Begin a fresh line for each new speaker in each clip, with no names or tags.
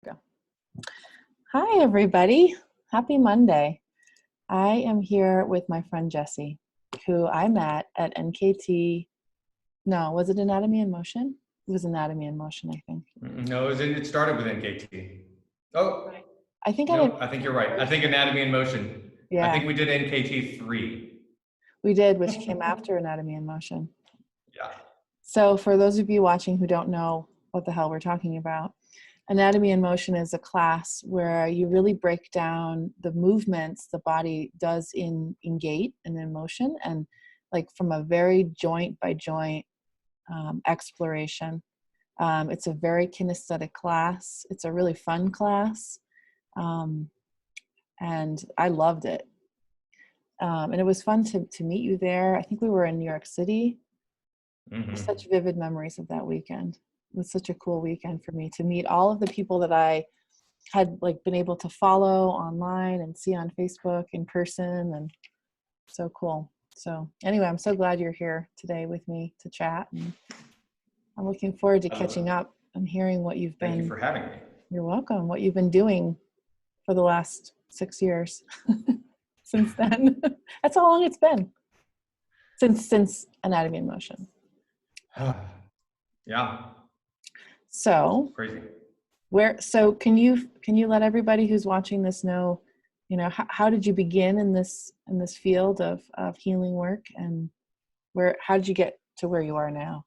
Go. Hi, everybody. Happy Monday. I am here with my friend Jessie, who I met at NKT. No, was it Anatomy in Motion? It was Anatomy in Motion, I think.
No, it started with NKT. Oh,
I think
no, I think you're right. I think Anatomy in Motion.
Yeah.
I think we did NKT 3.
We did, which came after Anatomy in Motion.
Yeah.
So for those of you watching who don't know what the hell we're talking about, Anatomy in Motion is a class where you really break down the movements the body does in gait and in motion, and like from a very joint by joint exploration. It's a very kinesthetic class. It's a really fun class, and I loved it. And it was fun to meet you there. I think we were in New York City.
Mm-hmm.
Such vivid memories of that weekend. It was such a cool weekend for me to meet all of the people that I had like been able to follow online and see on Facebook in person, and so cool. So anyway, I'm so glad you're here today with me to chat, and I'm looking forward to catching up and hearing what you've been.
Thank you for having me.
You're welcome. What you've been doing for the last 6 years since then. That's how long it's been since Anatomy in Motion.
Yeah.
So
crazy.
So can you let everybody who's watching this know, how did you begin in this field of healing work, and how did you get to where you are now?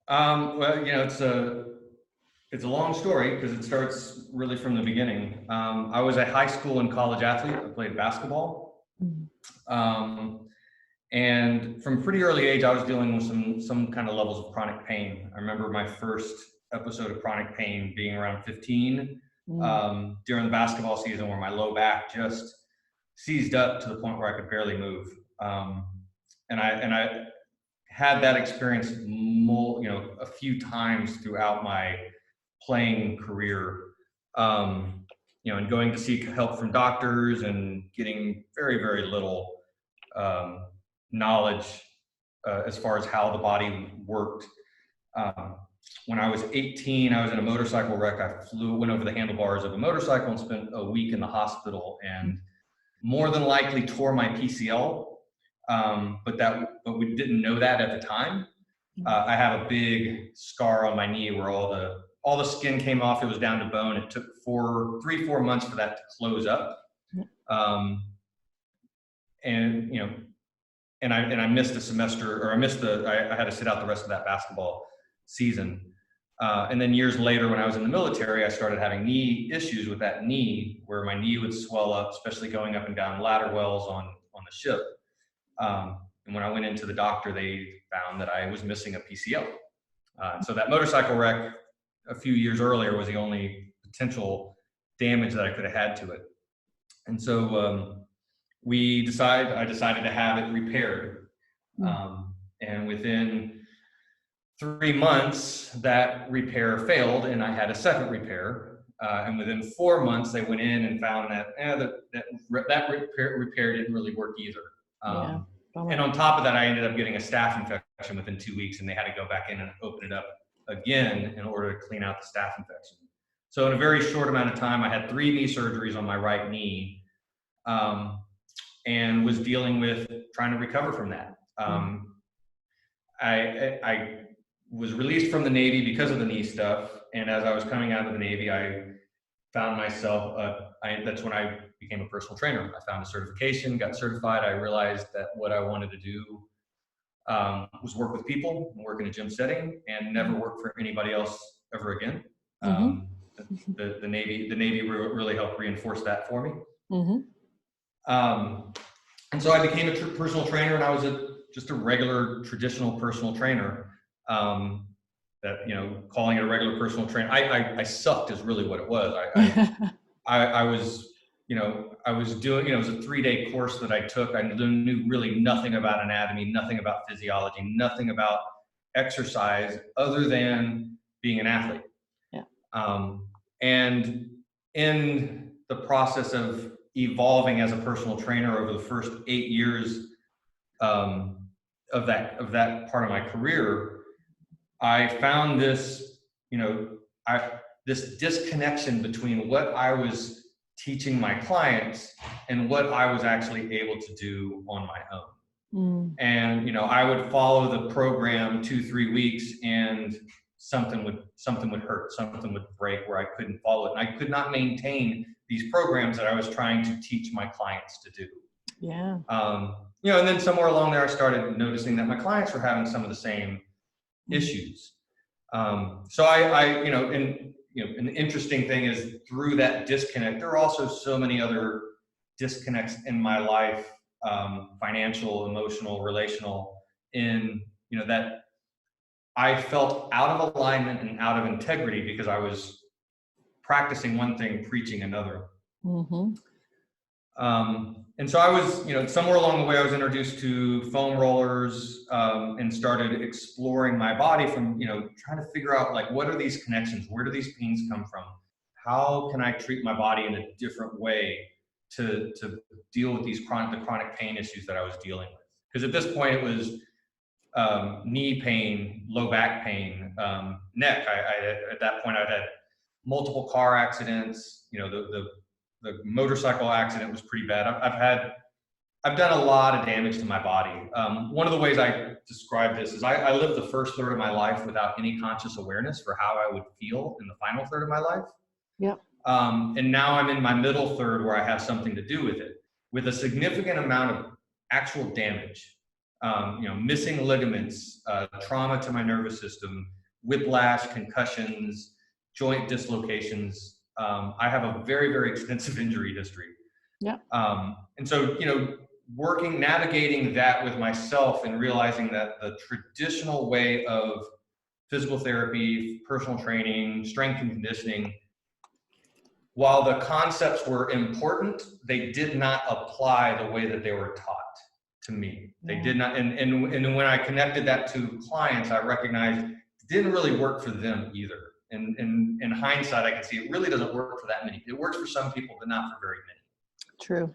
Well, it's a long story because it starts really from the beginning. I was a high school and college athlete. I played basketball. Mm-hmm. And from a pretty early age, I was dealing with some kind of levels of chronic pain. I remember my first episode of chronic pain being around 15 during the basketball season, where my low back just seized up to the point where I could barely move. And I had that experience a few times throughout my playing career. And going to seek help from doctors and getting very, very little knowledge as far as how the body worked. When I was 18, I was in a motorcycle wreck. I went over the handlebars of a motorcycle and spent a week in the hospital, and more than likely tore my PCL. But we didn't know that at the time. I have a big scar on my knee where all the skin came off. It was down to bone. It took 3-4 months for that to close up. And I missed a semester, or I had to sit out the rest of that basketball season. And then years later, when I was in the military, I started having knee issues with that knee, where my knee would swell up, especially going up and down ladder wells on the ship. And when I went into the doctor, they found that I was missing a PCL. So that motorcycle wreck a few years earlier was the only potential damage that I could have had to it. And so I decided to have it repaired. And within 3 months, that repair failed, and I had a second repair. And within 4 months, they went in and found that that repair didn't really work either. And on top of that, I ended up getting a staph infection within 2 weeks, and they had to go back in and open it up again in order to clean out the staph infection. So in a very short amount of time, I had 3 knee surgeries on my right knee, and was dealing with trying to recover from that. I was released from the Navy because of the knee stuff, and as I was coming out of the Navy, I found myself, that's when I became a personal trainer. I found a certification, got certified. I realized that what I wanted to do was work with people, work in a gym setting, and never work for anybody else ever again. The Navy really helped reinforce that for me. And so I became a personal trainer, and I was just a regular traditional personal trainer. Calling it a regular personal trainer, I sucked is really what it was. I was doing, it was a 3-day course that I took. I knew really nothing about anatomy, nothing about physiology, nothing about exercise other than being an athlete. And in the process of evolving as a personal trainer over the first 8 years of that part of my career, I found this, this disconnection between what I was teaching my clients and what I was actually able to do on my own. And, you know, I would follow the program 2-3 weeks and something would hurt, something would break where I couldn't follow it. And I could not maintain these programs that I was trying to teach my clients to do.
Yeah.
You know, and then somewhere along there, I started noticing that my clients were having some of the same issues. So I, you know, and, you know, an interesting thing is through that disconnect, there are also so many other disconnects in my life, financial, emotional, relational, in, you know, that I felt out of alignment and out of integrity because I was practicing one thing, preaching another. And so I was, you know, somewhere along the way, I was introduced to foam rollers, and started exploring my body from, you know, trying to figure out, like, what are these connections? Where do these pains come from? How can I treat my body in a different way to deal with these chronic pain issues that I was dealing with? Because at this point it was knee pain, low back pain, neck. At that point I'd had multiple car accidents. You know, the motorcycle accident was pretty bad. I've done a lot of damage to my body. One of the ways I describe this is I lived the first third of my life without any conscious awareness for how I would feel in the final third of my life.
Yep.
And now I'm in my middle third where I have something to do with it, with a significant amount of actual damage. You know, missing ligaments, trauma to my nervous system, whiplash, concussions, joint dislocations. I have a very, very extensive injury history.
Yeah.
And so, you know, navigating that with myself and realizing that the traditional way of physical therapy, personal training, strength and conditioning, while the concepts were important, they did not apply the way that they were taught to me. They did not. And when I connected that to clients, I recognized it didn't really work for them either. And in hindsight, I can see it really doesn't work for that many. It works for some people, but not for very many.
True.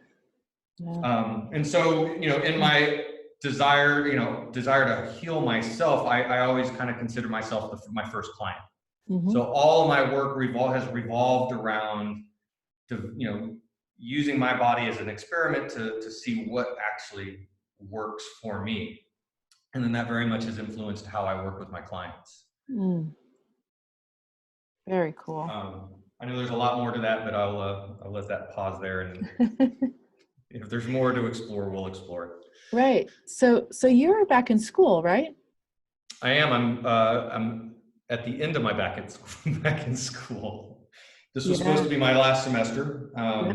Yeah.
And so, you know, in my desire to heal myself, I always kind of consider myself my first client. So all of my work has revolved around, you know, using my body as an experiment to see what actually works for me. And then that very much has influenced how I work with my clients.
Very cool.
I know there's a lot more to that, but I'll let that pause there. And if there's more to explore, we'll explore it.
Right. So you're back in school, right?
I am. I'm at the end of my back in school. This was supposed to be my last semester. I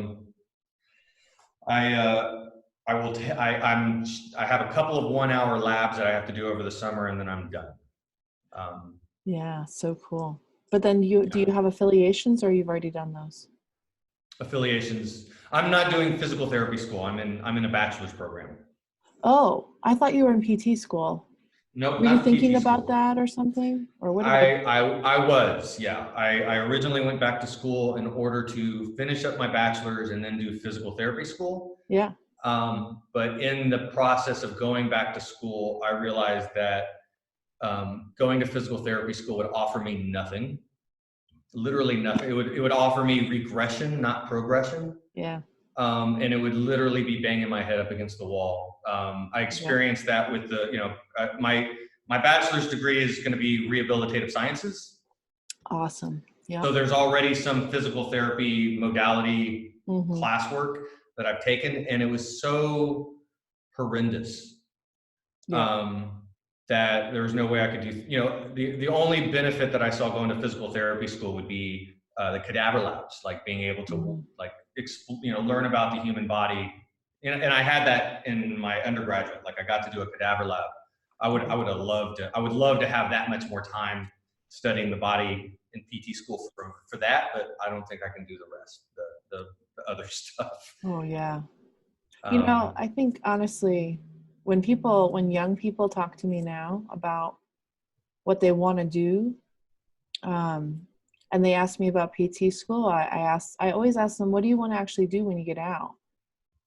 have a couple of 1-hour labs that I have to do over the summer, and then I'm done.
Yeah, so cool. But then do you have affiliations, or you've already done those?
Affiliations. I'm not doing physical therapy school. I'm in a bachelor's program.
Oh, I thought you were in PT school.
Nope.
Were you thinking about that or something? Or what?
I was, yeah. I originally went back to school in order to finish up my bachelor's and then do physical therapy school.
Yeah.
But in the process of going back to school, I realized that going to physical therapy school would offer me nothing, literally nothing. It would offer me regression, not progression.
Yeah.
And it would literally be banging my head up against the wall. I experienced that with my bachelor's degree is going to be rehabilitative sciences.
Awesome. Yeah.
So there's already some physical therapy modality classwork that I've taken, and it was so horrendous that there was no way I could do. You know, the only benefit that I saw going to physical therapy school would be the cadaver labs, like being able to learn about the human body. And I had that in my undergraduate. Like, I got to do a cadaver lab. I would love to have that much more time studying the body in PT school for that, but I don't think I can do the rest, the other stuff.
Oh yeah. You know, I think honestly, when young people talk to me now about what they want to do, and they ask me about PT school, I always ask them, what do you want to actually do when you get out?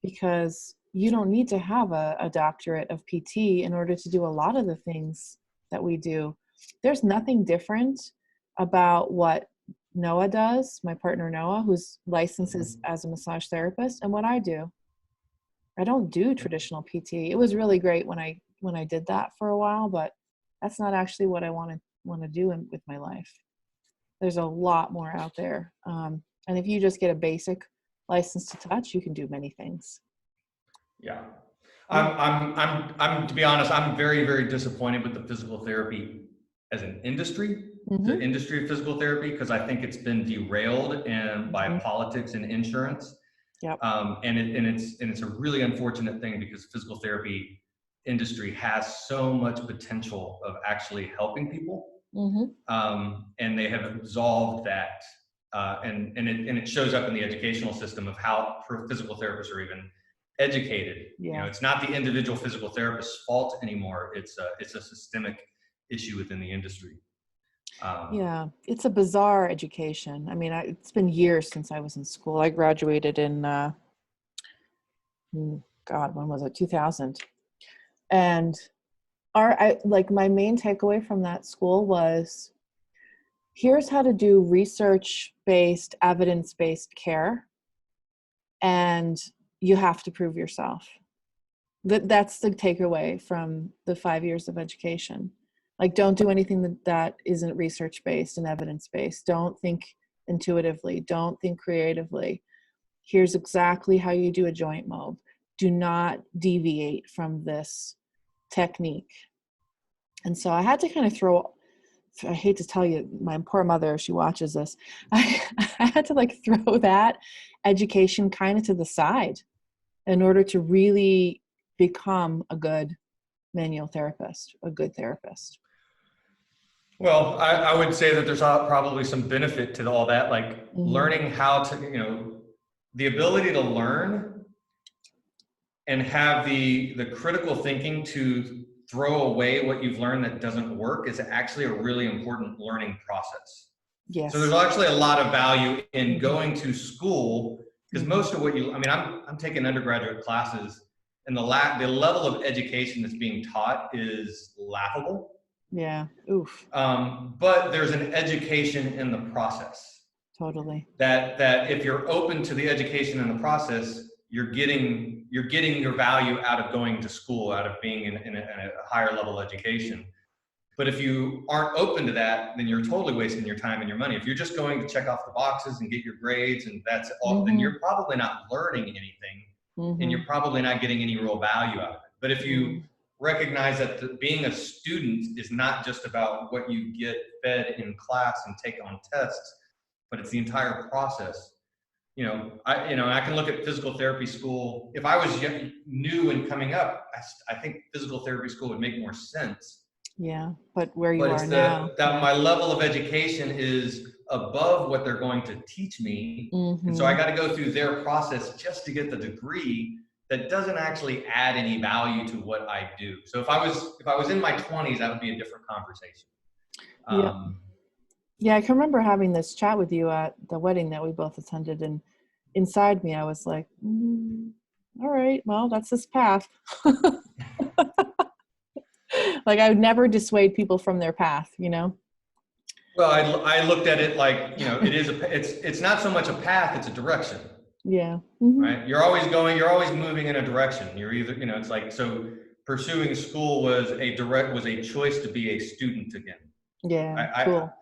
Because you don't need to have a doctorate of PT in order to do a lot of the things that we do. There's nothing different about what Noah does, my partner Noah, who's licensed as a massage therapist, and what I do. I don't do traditional PT. It was really great when I did that for a while, but that's not actually what I want to do with my life. There's a lot more out there, and if you just get a basic license to touch, you can do many things.
Yeah.
Yeah.
To be honest, I'm very, very disappointed with the physical therapy as an industry, the
Mm-hmm.
industry of physical therapy, because I think it's been derailed by
Mm-hmm.
politics and insurance.
Yep.
And it's a really unfortunate thing because physical therapy industry has so much potential of actually helping people.
Mm-hmm.
And they have absolved that. And it shows up in the educational system of how physical therapists are even educated.
Yeah.
It's not the individual physical therapist's fault anymore. It's a systemic issue within the industry.
Yeah, it's a bizarre education. I mean, it's been years since I was in school. I graduated in, God, when was it? 2000. And like my main takeaway from that school was, here's how to do research-based, evidence-based care, and you have to prove yourself. That's the takeaway from the 5 years of education. Like, don't do anything that isn't research-based and evidence-based. Don't think intuitively. Don't think creatively. Here's exactly how you do a joint mob. Do not deviate from this technique. And so I had to kind of I hate to tell you, my poor mother, she watches this. I had to like throw that education kind of to the side in order to really become a good manual therapist, a good therapist.
Well, I would say that there's probably some benefit to all that, like
Mm-hmm.
learning how to, the ability to learn and have the critical thinking to throw away what you've learned that doesn't work is actually a really important learning process. So there's
Yes.
actually a lot of value in
Mm-hmm.
going to school, because
Mm-hmm.
most of what I'm taking undergraduate classes, and the level of education that's being taught is laughable.
Yeah. Oof.
But there's an education in the process
Totally.
that if you're open to the education in the process, you're getting your value out of going to school, out of being in a higher level education. But if you aren't open to that, then you're totally wasting your time and your money. If you're just going to check off the boxes and get your grades and that's all, then
Mm-hmm.
you're probably not learning anything, and
Mm-hmm.
you're probably not getting any real value out of it. But if you recognize that being a student is not just about what you get fed in class and take on tests, but it's the entire process. I can look at physical therapy school. If I was new and coming up, I think physical therapy school would make more sense.
Yeah. But where you
But
are
it's
now.
that
Yeah.
my level of education is above what they're going to teach me. And so I
Mm-hmm.
got to go through their process just to get the degree that doesn't actually add any value to what I do. So if I was in my 20s, that would be a different conversation.
Yeah.
Um,
Yeah. I can remember having this chat with you at the wedding that we both attended, and inside me, I was like, all right, well, that's this path. Like, I would never dissuade people from their path, you know?
well, I looked at it like, it's not so much a path, it's a direction.
Yeah. Mm-hmm.
Right? You're always moving in a direction. You're either, it's like, so pursuing school was a choice to be a student again.
Yeah.
I,
Cool.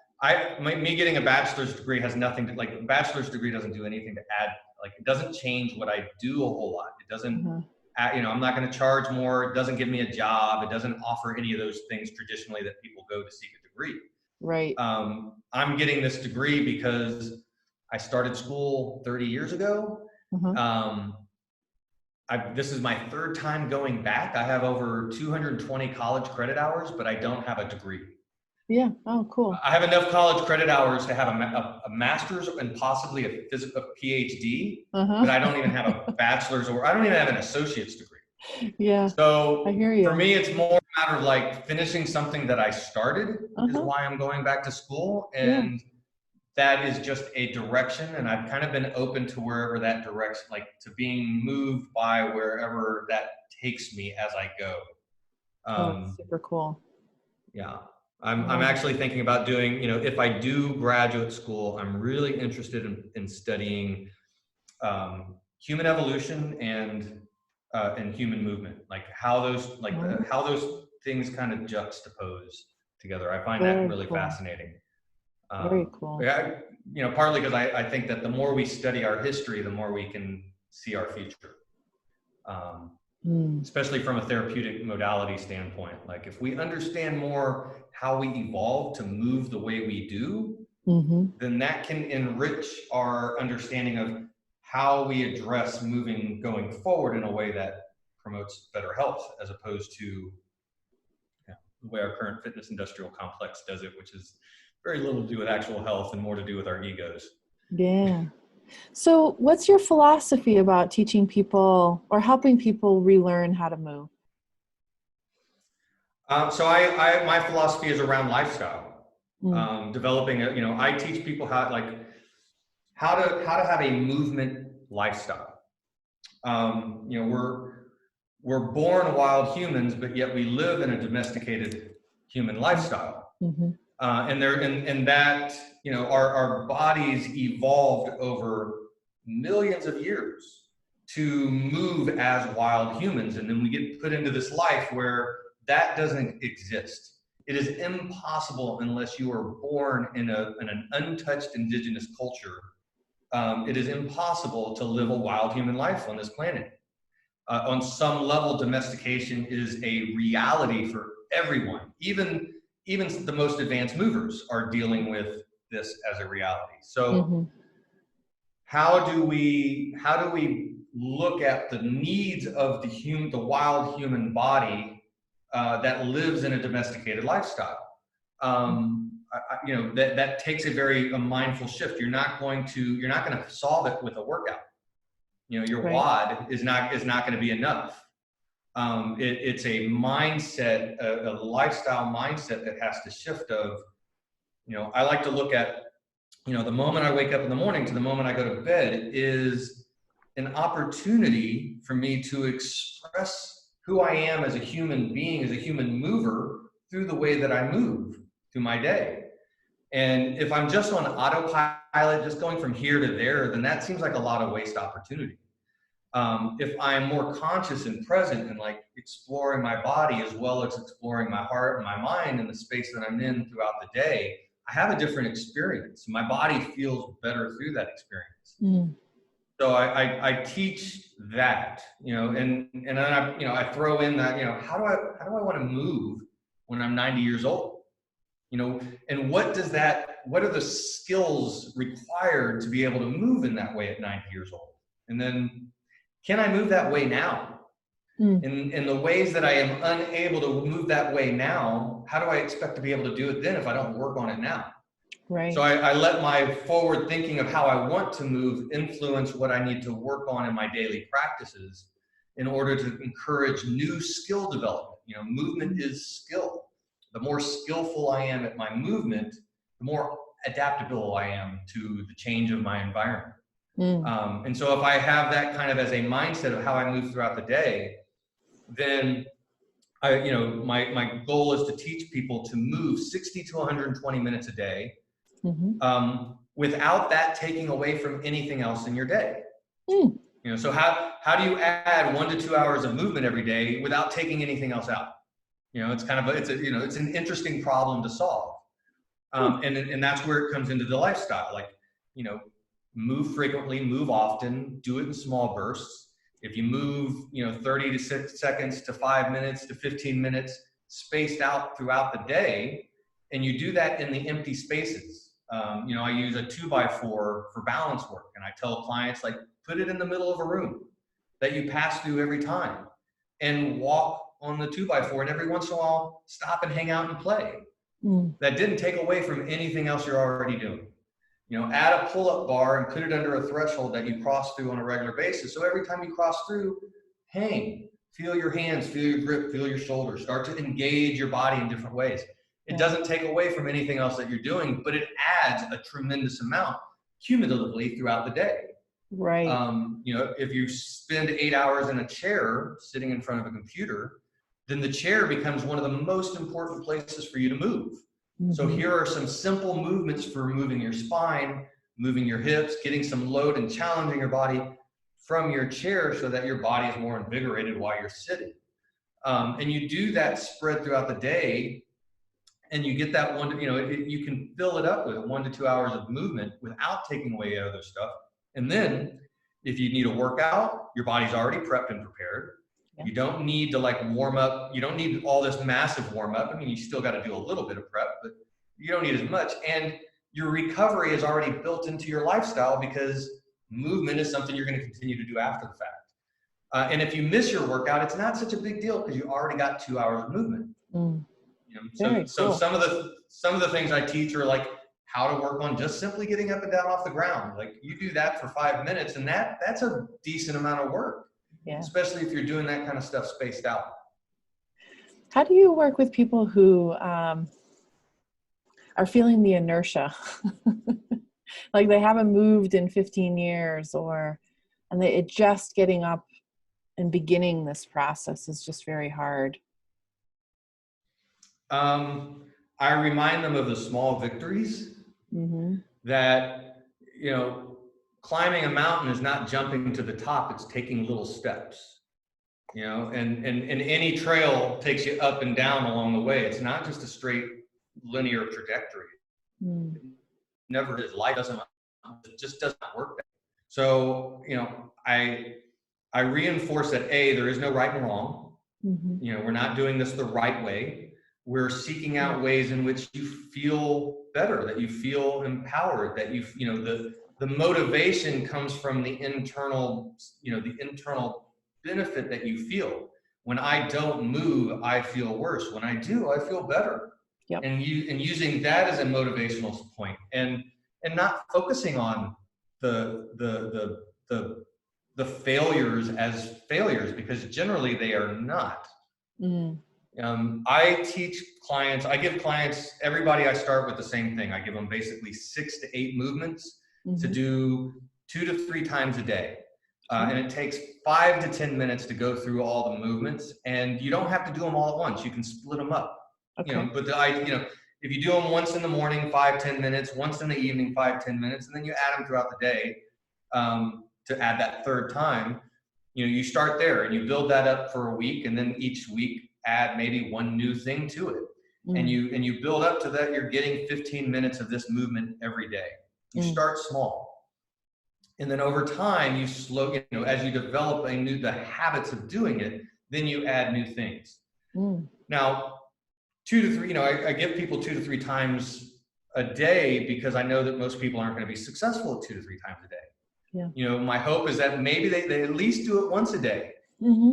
me getting a bachelor's degree has nothing to, like, a bachelor's degree doesn't do anything to add, like, it doesn't change what I do a whole lot. It doesn't,
Uh-huh.
I'm not going to charge more. It doesn't give me a job. It doesn't offer any of those things traditionally that people go to seek a degree.
Right.
I'm getting this degree because I started school 30 years ago.
Uh-huh.
Um, this is my third time going back. I have over 220 college credit hours, but I don't have a degree.
Yeah. Oh, cool.
I have enough college credit hours to have a master's and possibly a PhD, but I
Uh-huh.
don't even have a bachelor's, or I don't even have an associate's degree.
Yeah. I
So
hear
for
you.
me, it's more a matter of like finishing something that I started is
Uh-huh.
why I'm going back to school.
Yeah.
And that is just a direction. And I've kind of been open to wherever that direction, like to being moved by wherever that takes me as I go.
Oh, that's
Um,
super cool.
yeah. I'm actually thinking about doing, if I do graduate school, I'm really interested in studying human evolution and human movement, like how how those things kind of juxtapose together. I find that
Very
really
cool.
fascinating.
Very cool.
Yeah, partly because I think that the more we study our history, the more we can see our future. Especially from a therapeutic modality standpoint. Like if we understand more how we evolved to move the way we do, then that can enrich our understanding of how we address moving going forward in a way that promotes better health, as opposed to the way our current fitness industrial complex does it, which is very little to do with actual health and more to do with our egos.
Yeah. So what's your philosophy about teaching people or helping people relearn how to move?
So my philosophy is around lifestyle, developing I teach people how to have a movement lifestyle. We're born wild humans, but yet we live in a domesticated human lifestyle. And that, our bodies evolved over millions of years to move as wild humans. And then we get put into this life where that doesn't exist. It is impossible unless you are born in an untouched indigenous culture. It is impossible to live a wild human life on this planet. On some level, domestication is a reality for everyone. Even the most advanced movers are dealing with this as a reality. So how do we look at the needs of the wild human body that lives in a domesticated lifestyle? That takes a mindful shift. You're not going to solve it with a workout. Your WOD is not going to be enough. It's a mindset, a lifestyle mindset that has to shift. I like to look at, the moment I wake up in the morning to the moment I go to bed is an opportunity for me to express who I am as a human being, as a human mover, through the way that I move through my day. And if I'm just on autopilot, just going from here to there, then that seems like a lot of waste opportunity. If I'm more conscious and present and like exploring my body as well as exploring my heart and my mind in the space that I'm in throughout the day, I have a different experience. My body feels better through that experience. So I teach that, and then I throw in that, how do I want to move when I'm 90 years old? And what are the skills required to be able to move in that way at 90 years old? And then, can I move that way now? In the ways that I am unable to move that way now, how do I expect to be able to do it then if I don't work on it now?
Right.
So I let my forward thinking of how I want to move influence what I need to work on in my daily practices in order to encourage new skill development. Movement is skill. The more skillful I am at my movement, the more adaptable I am to the change of my environment. And so if I have that kind of as a mindset of how I move throughout the day, then my goal is to teach people to move 60 to 120 minutes a day, without that taking away from anything else in your day. So how do you add 1 to 2 hours of movement every day without taking anything else out? It's kind of it's an interesting problem to solve. And that's where it comes into the lifestyle. Like, move frequently, move often, do it in small bursts. If you move, 30 to 6 seconds to 5 minutes to 15 minutes spaced out throughout the day, and you do that in the empty spaces. I use a 2x4 for balance work, and I tell clients, like, put it in the middle of a room that you pass through every time and walk on the 2x4, and every once in a while stop and hang out and play. That didn't take away from anything else you're already doing. Add a pull-up bar and put it under a threshold that you cross through on a regular basis. So every time you cross through, hang, feel your hands, feel your grip, feel your shoulders, start to engage your body in different ways. It doesn't take away from anything else that you're doing, but it adds a tremendous amount cumulatively throughout the day.
Right.
If you spend 8 hours in a chair sitting in front of a computer, then the chair becomes one of the most important places for you to move. So here are some simple movements for moving your spine, moving your hips, getting some load and challenging your body from your chair so that your body is more invigorated while you're sitting. And you do that spread throughout the day, and you get that you can fill it up with 1 to 2 hours of movement without taking away other stuff. And then if you need a workout, your body's already prepped and prepared. Yeah. You don't need to like warm up. You don't need all this massive warm up. I mean, you still got to do a little bit of prep, but you don't need as much. And your recovery is already built into your lifestyle because movement is something you're going to continue to do after the fact. And if you miss your workout, it's not such a big deal because you already got 2 hours of movement. So some of the things I teach are like how to work on just simply getting up and down off the ground. Like you do that for 5 minutes, and that's a decent amount of work. Yeah. Especially if you're doing that kind of stuff spaced out.
How do you work with people who are feeling the inertia? Like they haven't moved in 15 years and it just getting up and beginning this process is just very hard.
I remind them of the small victories that, climbing a mountain is not jumping to the top, it's taking little steps, and any trail takes you up and down along the way. It's not just a straight linear trajectory. It never is. Life just doesn't work that way. So, I reinforce that there is no right and wrong. We're not doing this the right way. We're seeking out ways in which you feel better, that you feel empowered, that the motivation comes from the internal benefit that you feel. When I don't move, I feel worse. When I do, I feel better. Yep. And using that as a motivational point, and not focusing on the failures as failures, because generally they are not. I teach clients, I give clients, everybody I start with the same thing. I give them basically 6 to 8 movements to do 2 to 3 times a day. And it takes 5 to 10 minutes to go through all the movements, and you don't have to do them all at once. You can split them up. Okay. But if you do them once in the morning, 5-10 minutes, once in the evening, 5-10 minutes, and then you add them throughout the day to add that third time, you start there and you build that up for a week, and then each week add maybe one new thing to it. And you build up to that. You're getting 15 minutes of this movement every day. You start small. And then over time, you as you develop the habits of doing it, then you add new things. Now, 2 to 3, I give people 2 to 3 times a day because I know that most people aren't going to be successful at 2 to 3 times a day. Yeah. My hope is that maybe they at least do it once a day,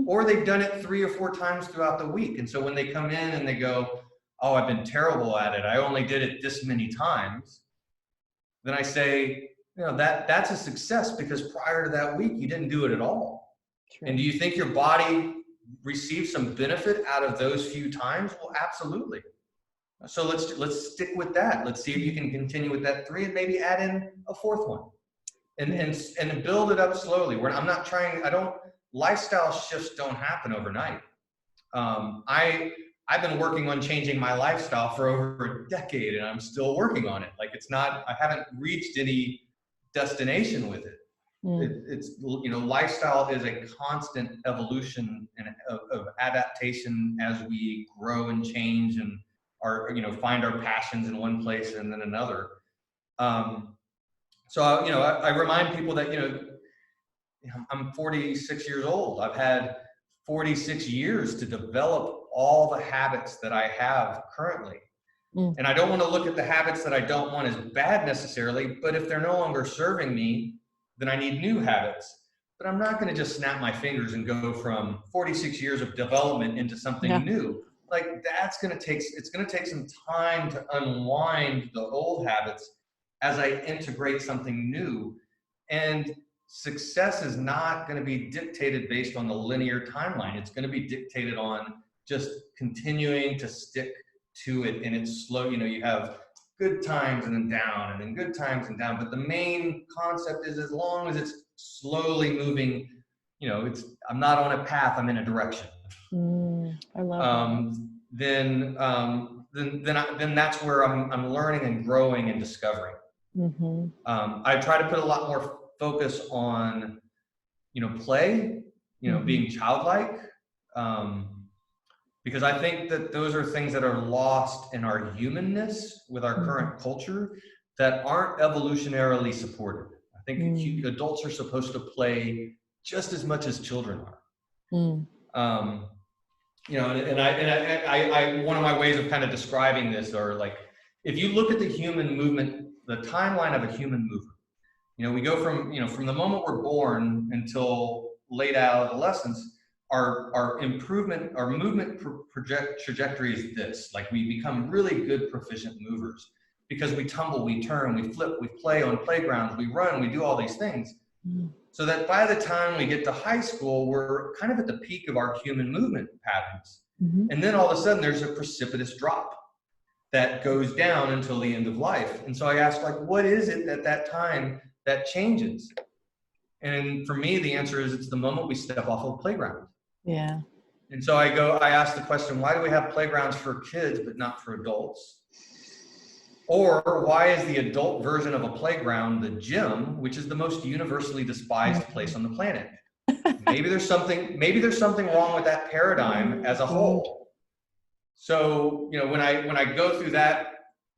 or they've done it 3 or 4 times throughout the week. And so when they come in and they go, "Oh, I've been terrible at it. I only did it this many times," then I say, that's a success, because prior to that week, you didn't do it at all. True. And do you think your body received some benefit out of those few times? Well, absolutely. So let's stick with that. Let's see if you can continue with that 3 and maybe add in a 4th one, and build it up slowly. Lifestyle shifts don't happen overnight. I've been working on changing my lifestyle for over a decade, and I'm still working on it. Like I haven't reached any destination with it. It's lifestyle is a constant evolution of adaptation as we grow and change and find our passions in one place and then another. So I remind people that I'm 46 years old. I've had 46 years to develop all the habits that I have currently. And I don't want to look at the habits that I don't want as bad necessarily, but if they're no longer serving me, then I need new habits. But I'm not going to just snap my fingers and go from 46 years of development into something new. Like it's going to take some time to unwind the old habits as I integrate something new. And success is not going to be dictated based on the linear timeline. It's going to be dictated on just continuing to stick to it. And it's slow. You have good times and then down, and then good times and down. But the main concept is, as long as it's slowly moving, I'm not on a path, I'm in a direction.
I love
Then that's where I'm learning and growing and discovering.
that.
I try to put a lot more focus on, play, being childlike, because I think that those are things that are lost in our humanness with our current culture that aren't evolutionarily supported. I think adults are supposed to play just as much as children are. One of my ways of kind of describing this are like, if you look at the human movement, the timeline of a human movement, we go from the moment we're born until late adolescence, our movement trajectory is this. Like, we become really good, proficient movers because we tumble, we turn, we flip, we play on playgrounds, we run, we do all these things. So that by the time we get to high school, we're kind of at the peak of our human movement patterns. And then all of a sudden there's a precipitous drop that goes down until the end of life. And so I asked, like, what is it at that time that changes? And for me, the answer is it's the moment we step off of a playground.
Yeah.
And so I asked the question, why do we have playgrounds for kids but not for adults? Or why is the adult version of a playground the gym, which is the most universally despised place on the planet? Maybe there's something wrong with that paradigm as a whole. So, when I go through that,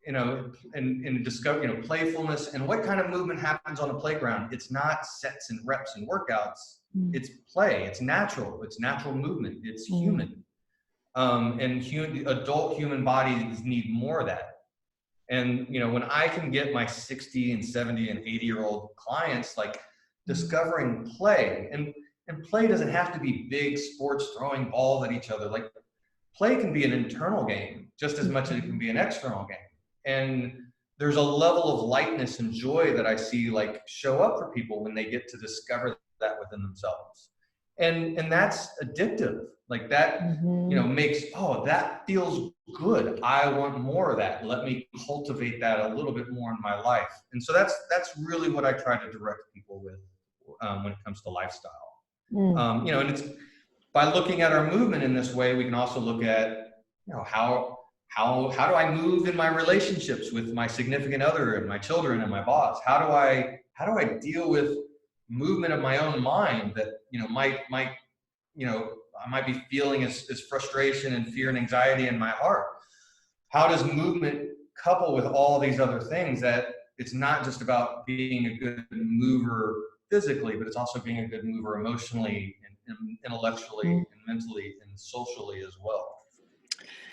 and discover, playfulness and what kind of movement happens on the playground, it's not sets and reps and workouts. It's play. It's natural. It's natural movement. It's human. Adult human bodies need more of that. And, when I can get my 60 and 70 and 80-year-old clients, like, discovering play, and play doesn't have to be big sports throwing balls at each other. Like, play can be an internal game just as much as it can be an external game. And there's a level of lightness and joy that I see, like, show up for people when they get to discover that within themselves. And that's addictive. Like, that, makes, that feels good. I want more of that. Let me cultivate that a little bit more in my life. And so that's really what I try to direct people with when it comes to lifestyle. And it's by looking at our movement in this way, we can also look at, how do I move in my relationships with my significant other and my children and my boss? How do I deal with movement of my own mind that, I might be feeling as frustration and fear and anxiety in my heart? How does movement couple with all these other things, that it's not just about being a good mover physically, but it's also being a good mover emotionally and intellectually and mentally and socially as well.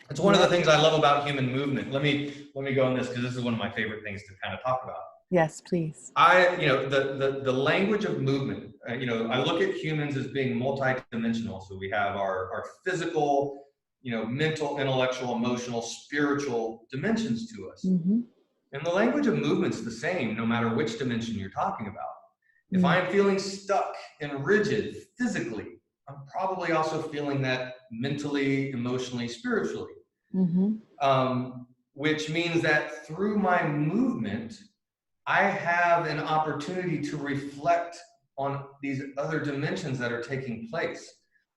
It's one of the things I love about human movement. Let me go on this, because this is one of my favorite things to kind of talk about.
Yes, please.
The language of movement, I look at humans as being multidimensional. So we have our physical, mental, intellectual, emotional, spiritual dimensions to us. And the language of movement's the same, no matter which dimension you're talking about. If I'm feeling stuck and rigid physically, I'm probably also feeling that mentally, emotionally, spiritually. Which means that through my movement, I have an opportunity to reflect on these other dimensions that are taking place.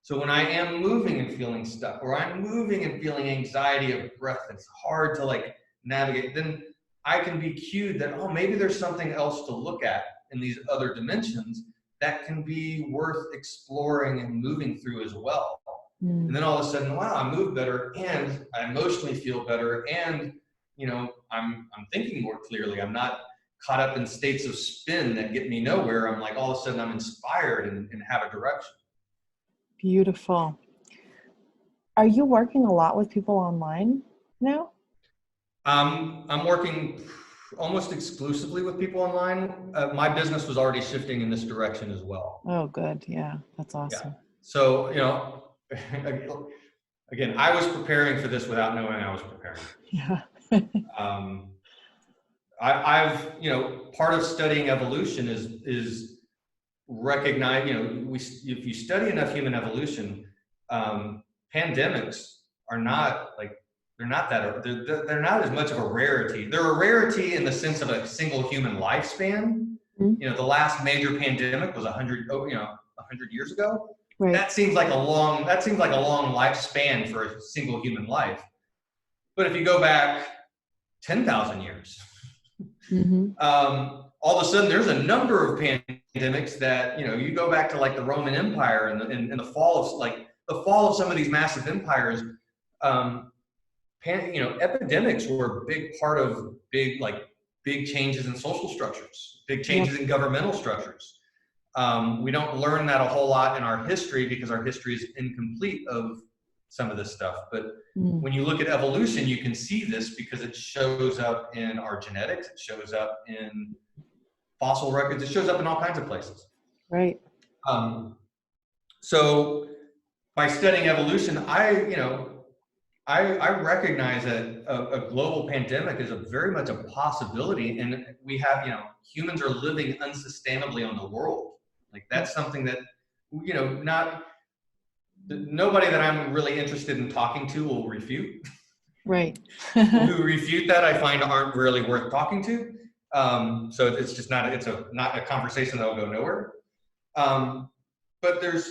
So when I am moving and feeling stuck, or I'm moving and feeling anxiety of breath that's hard to, like, navigate, then I can be cued that, maybe there's something else to look at in these other dimensions that can be worth exploring and moving through as well. And then all of a sudden, wow, I move better, and I emotionally feel better, and I'm thinking more clearly. I'm not caught up in states of spin that get me nowhere. I'm like, all of a sudden I'm inspired and have a direction.
Beautiful. Are you working a lot with people online now?
I'm working almost exclusively with people online. My business was already shifting in this direction as well.
Oh, good. Yeah, that's awesome.
Yeah. So, again, I was preparing for this without knowing I was preparing.
Yeah.
I've part of studying evolution is recognize, if you study enough human evolution, pandemics are not they're not as much of a rarity. They're a rarity in the sense of a single human lifespan. The last major pandemic was 100 100 years ago.
Right.
That seems like a long lifespan for a single human life. But if you go back 10,000 years, all of a sudden there's a number of pandemics that, you go back to like the Roman Empire and the fall of some of these massive empires. Epidemics were a big part of big changes in social structures, big changes in governmental structures. We don't learn that a whole lot in our history because our history is incomplete of some of this stuff. But when you look at evolution, you can see this because it shows up in our genetics, it shows up in fossil records, it shows up in all kinds of places.
Right.
So by studying evolution, I recognize that a global pandemic is very much a possibility, and we have, humans are living unsustainably on the world. Like that's something that, nobody that I'm really interested in talking to will refute.
Right.
People who refute that I find aren't really worth talking to. So it's just not a conversation that will go nowhere. But there's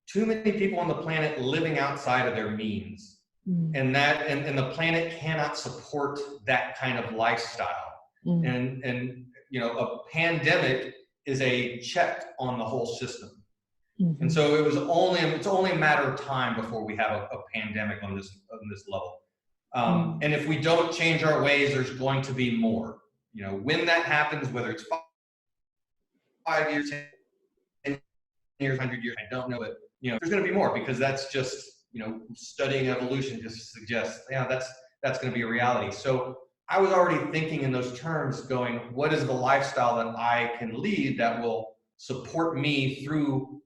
too many people on the planet living outside of their means, and the planet cannot support that kind of lifestyle. And a pandemic is a check on the whole system. And so it's only a matter of time before we have a pandemic on this level. And if we don't change our ways, there's going to be more. When that happens, whether it's 5 years, 10 years, 100 years, I don't know, but there's going to be more, because that's just, studying evolution just suggests, that's going to be a reality. So I was already thinking in those terms, going, what is the lifestyle that I can lead that will support me through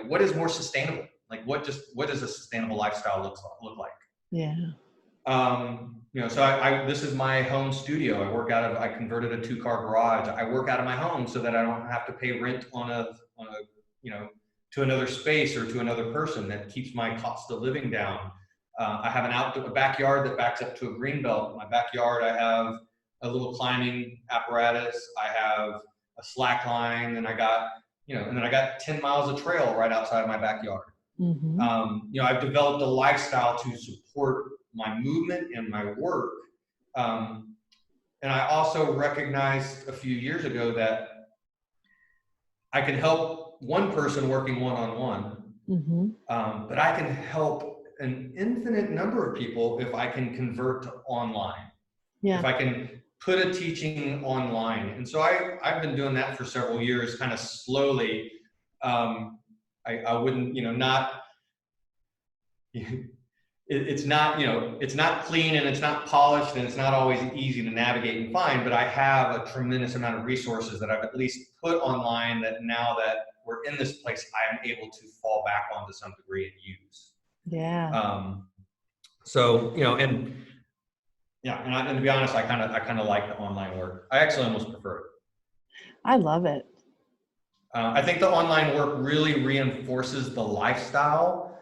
what is more sustainable? Like what does a sustainable lifestyle look like?
Yeah.
So this is my home studio. I converted a 2-car garage. I work out of my home so that I don't have to pay rent on a to another space or to another person. That keeps my cost of living down. I have a backyard that backs up to a green belt. In my backyard, I have a little climbing apparatus. I have a slack line, and I got 10 miles of trail right outside of my backyard. I've developed a lifestyle to support my movement and my work. And I also recognized a few years ago that I can help one person working one-on-one, but I can help an infinite number of people if I can convert to online. If I can put a teaching online. And so I've been doing that for several years, kind of slowly. I wouldn't, it's not clean and it's not polished and it's not always easy to navigate and find, but I have a tremendous amount of resources that I've at least put online that now that we're in this place, I am able to fall back on to some degree and use.
Yeah.
And to be honest, I kind of like the online work. I actually almost prefer it.
I love it.
I think the online work really reinforces the lifestyle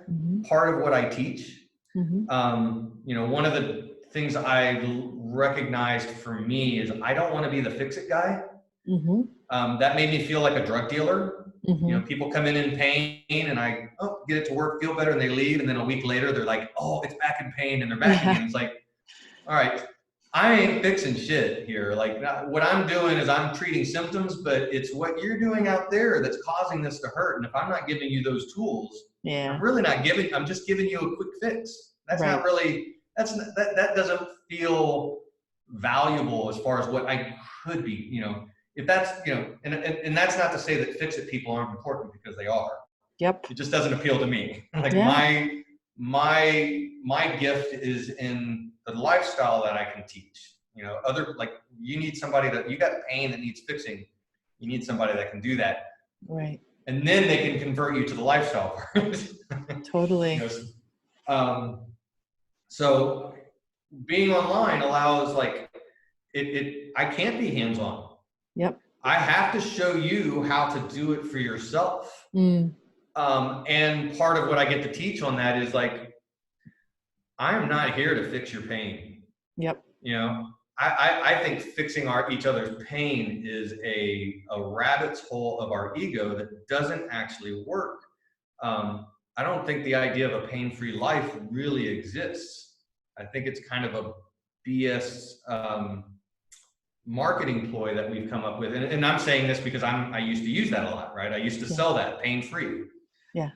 part of what I teach. One of the things I recognized for me is I don't want to be the fix-it guy. That made me feel like a drug dealer. People come in pain, and I get it to work, feel better, and they leave. And then a week later, they're like, "Oh, it's back in pain," and they're back again. It's like, all right, I ain't fixing shit here. Like what I'm doing is I'm treating symptoms, but it's what you're doing out there that's causing this to hurt. And if I'm not giving you those tools, I'm just giving you a quick fix. That's not really, that doesn't feel valuable as far as what I could be, if that's, and that's not to say that fix-it people aren't important, because they are.
Yep.
It just doesn't appeal to me. Like my gift is in the lifestyle that I can teach. You need somebody you got pain that needs fixing. You need somebody that can do that.
Right.
And then they can convert you to the lifestyle part.
Totally.
So being online allows I can't be hands-on.
Yep.
I have to show you how to do it for yourself. And part of what I get to teach on that is I am not here to fix your pain.
Yep.
I think fixing each other's pain is a rabbit's hole of our ego that doesn't actually work. I don't think the idea of a pain-free life really exists. I think it's kind of a BS marketing ploy that we've come up with. And I'm saying this because I used to use that a lot, right? I used to sell that pain-free.
Yeah.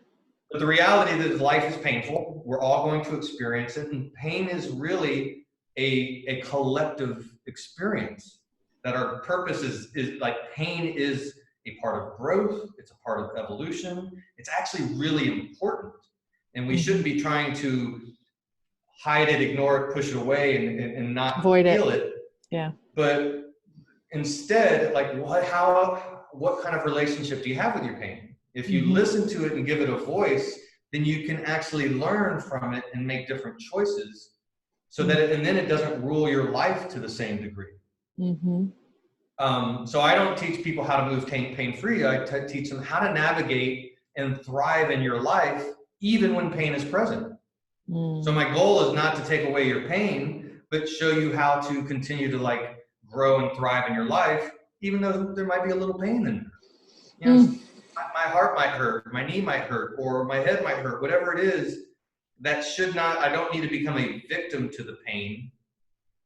But the reality is life is painful. We're all going to experience it. And pain is really a collective experience, that our purpose is like, pain is a part of growth. It's a part of evolution. It's actually really important. And we shouldn't be trying to hide it, ignore it, push it away, and not feel it.
Yeah.
But instead, like, what kind of relationship do you have with your pain? If you listen to it and give it a voice, then you can actually learn from it and make different choices, so that and then it doesn't rule your life to the same degree. So I don't teach people how to move pain-free. I teach them how to navigate and thrive in your life, even when pain is present. So my goal is not to take away your pain, but show you how to continue to like grow and thrive in your life, even though there might be a little pain in there. You know, my heart might hurt, my knee might hurt, or my head might hurt, whatever it is. That should not, I don't need to become a victim to the pain.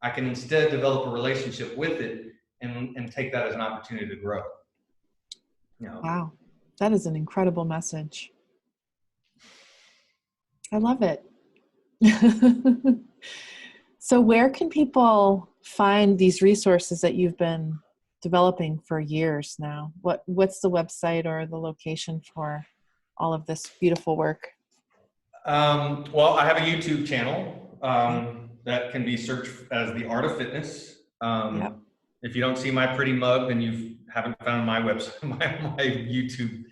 I can instead develop a relationship with it and take that as an opportunity to grow. You know.
Wow. That is an incredible message. I love it. So where can people find these resources that you've been developing for years now? What's the website or the location for all of this beautiful work?
Well, I have a YouTube channel that can be searched as The Art of Fitness. If you don't see my pretty mug, then you haven't found my website, my YouTube.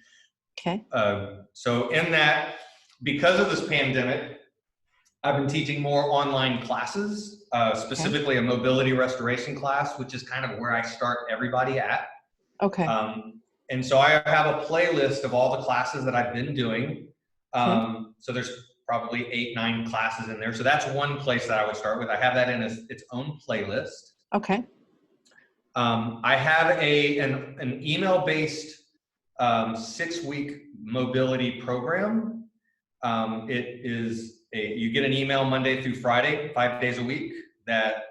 Okay.
So in that, because of this pandemic, I've been teaching more online classes, specifically a mobility restoration class, which is kind of where I start everybody at.
Okay.
And so I have a playlist of all the classes that I've been doing. So there's probably 8-9 classes in there. So that's one place that I would start with. I have that in its own playlist.
Okay.
I have an email-based 6-week mobility program. It is you get an email Monday through Friday, 5 days a week, that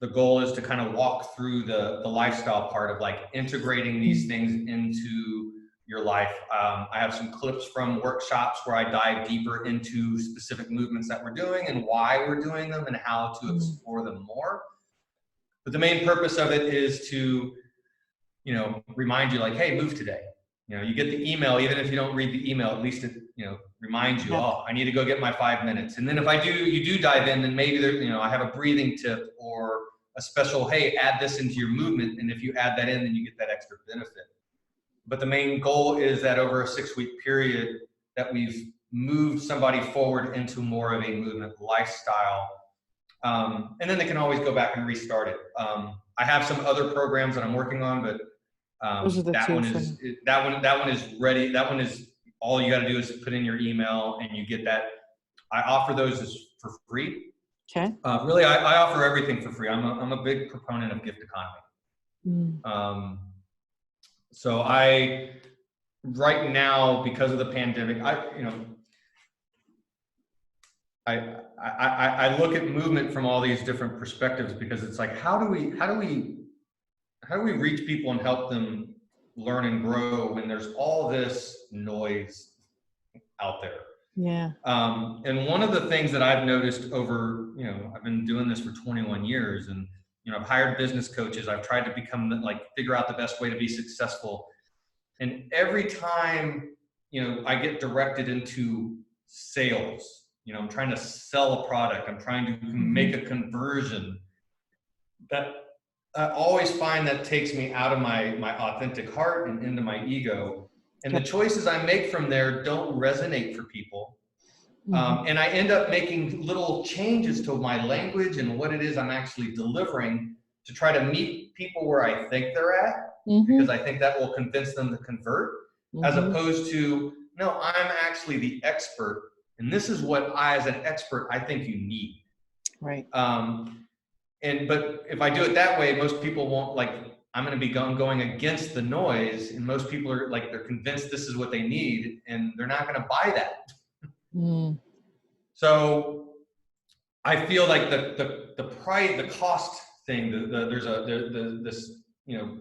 the goal is to kind of walk through the lifestyle part of like integrating these things into your life. I have some clips from workshops where I dive deeper into specific movements that we're doing and why we're doing them and how to explore them more. But the main purpose of it is to, you know, remind you like, hey, move today. You know, you get the email, even if you don't read the email, at least it, you know, reminds you, oh, I need to go get my 5 minutes. And then if you do dive in, then maybe there, you know, I have a breathing tip or a special, hey, add this into your movement. And if you add that in, then you get that extra benefit. But the main goal is that over a 6-week period that we've moved somebody forward into more of a movement lifestyle. And then they can always go back and restart it. I have some other programs that I'm working on, but that one is ready. That one is all you got to do is put in your email and you get that. I offer those for free.
Okay.
Really, I offer everything for free. I'm a big proponent of gift economy. So right now, because of the pandemic, I look at movement from all these different perspectives, because it's like, how do we reach people and help them learn and grow when there's all this noise out there?
Yeah.
And one of the things that I've noticed over, you know, I've been doing this for 21 years, and, you know, I've hired business coaches. I've tried to figure out the best way to be successful. And every time, you know, I get directed into sales, you know, I'm trying to sell a product, I'm trying to make a conversion, that I always find that takes me out of my authentic heart and into my ego. And the choices I make from there don't resonate for people. And I end up making little changes to my language and what it is I'm actually delivering to try to meet people where I think they're at, because I think that will convince them to convert, as opposed to, no, I'm actually the expert, and this is what as an expert, I think you need.
Right.
but if I do it that way, most people won't, like, I'm going to be going against the noise, and most people are like, they're convinced this is what they need, and they're not going to buy that. So I feel like the price, the cost thing, this, you know,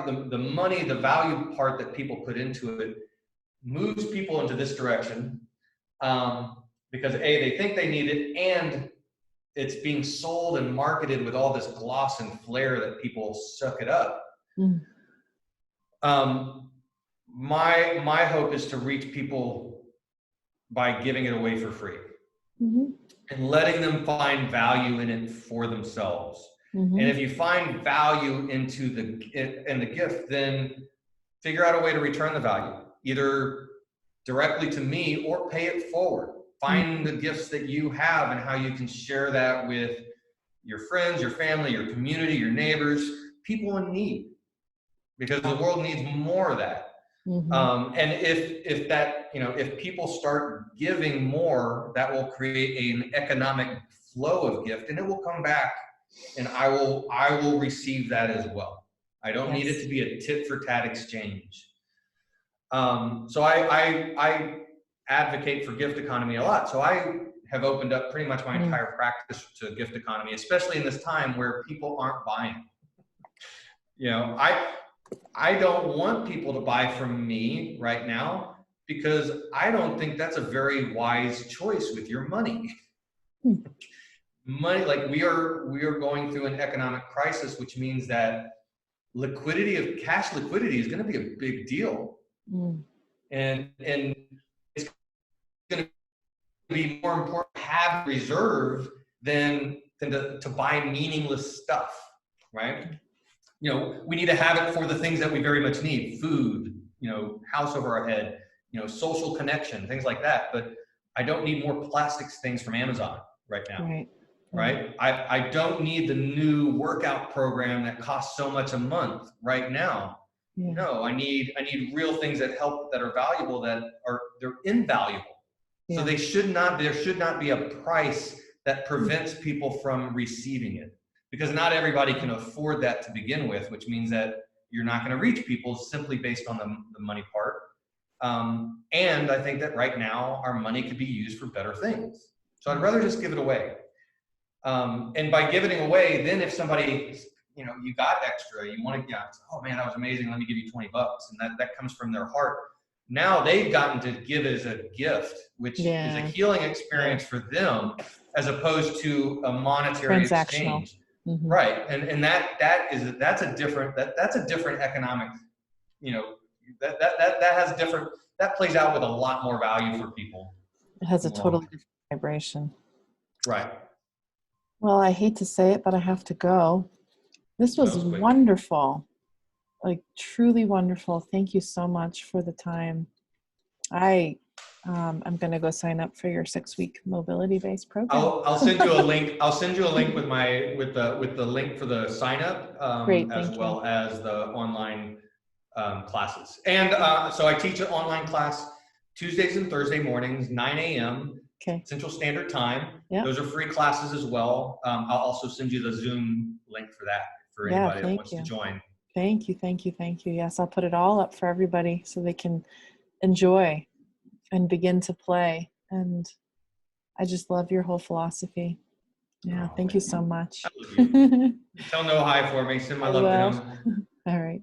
the money, the value part that people put into it moves people into this direction, because they think they need it, and it's being sold and marketed with all this gloss and flair that people suck it up. My hope is to reach people by giving it away for free, and letting them find value in it for themselves. And if you find value into the gift, then figure out a way to return the value, either directly to me or pay it forward. Find the gifts that you have and how you can share that with your friends, your family, your community, your neighbors, people in need, because the world needs more of that. And if that, you know, if people start giving more, that will create an economic flow of gift, and it will come back, and I will receive that as well. I don't need it to be a tit for tat exchange. So I advocate for gift economy a lot. So I have opened up pretty much my entire practice to gift economy, especially in this time where people aren't buying. You know, I don't want people to buy from me right now, because I don't think that's a very wise choice with your money. Money, like we are going through an economic crisis, which means that cash liquidity is going to be a big deal. And it's going to be more important to have reserve than to buy meaningless stuff, right? You know, we need to have it for the things that we very much need: food, you know, house over our head, you know, social connection, things like that. But I don't need more plastics things from Amazon right now. Right? I don't need the new workout program that costs so much a month right now. No, I need real things that help, that are valuable, they're invaluable. So there should not be a price that prevents people from receiving it, because not everybody can afford that to begin with, which means that you're not going to reach people simply based on the money part. And I think that right now our money could be used for better things. So I'd rather just give it away. And by giving it away, then if somebody, you know, you got extra, you want to, oh man, that was amazing, let me give you $20, and that comes from their heart. Now they've gotten to give as a gift, which is a healing experience for them, as opposed to a monetary exchange. Right. And that's a different economic, you know, that plays out with a lot more value for people.
It has a totally different vibration.
Right.
Well, I hate to say it, but I have to go. This was wonderful, like truly wonderful. Thank you so much for the time. I'm going to go sign up for your 6-week mobility-based program.
I'll send you a link. I'll send you a link with the link for the sign up, as well as the online classes. And so I teach an online class Tuesdays and Thursday mornings, 9 a.m. Central Standard Time. Those are free classes as well. I'll also send you the Zoom link for that, for anybody that wants to join.
Thank you. Yes, I'll put it all up for everybody so they can enjoy and begin to play. And I just love your whole philosophy. Yeah, thank you so much.
I love you. Tell Noah hi for me. Send my love to him.
All right.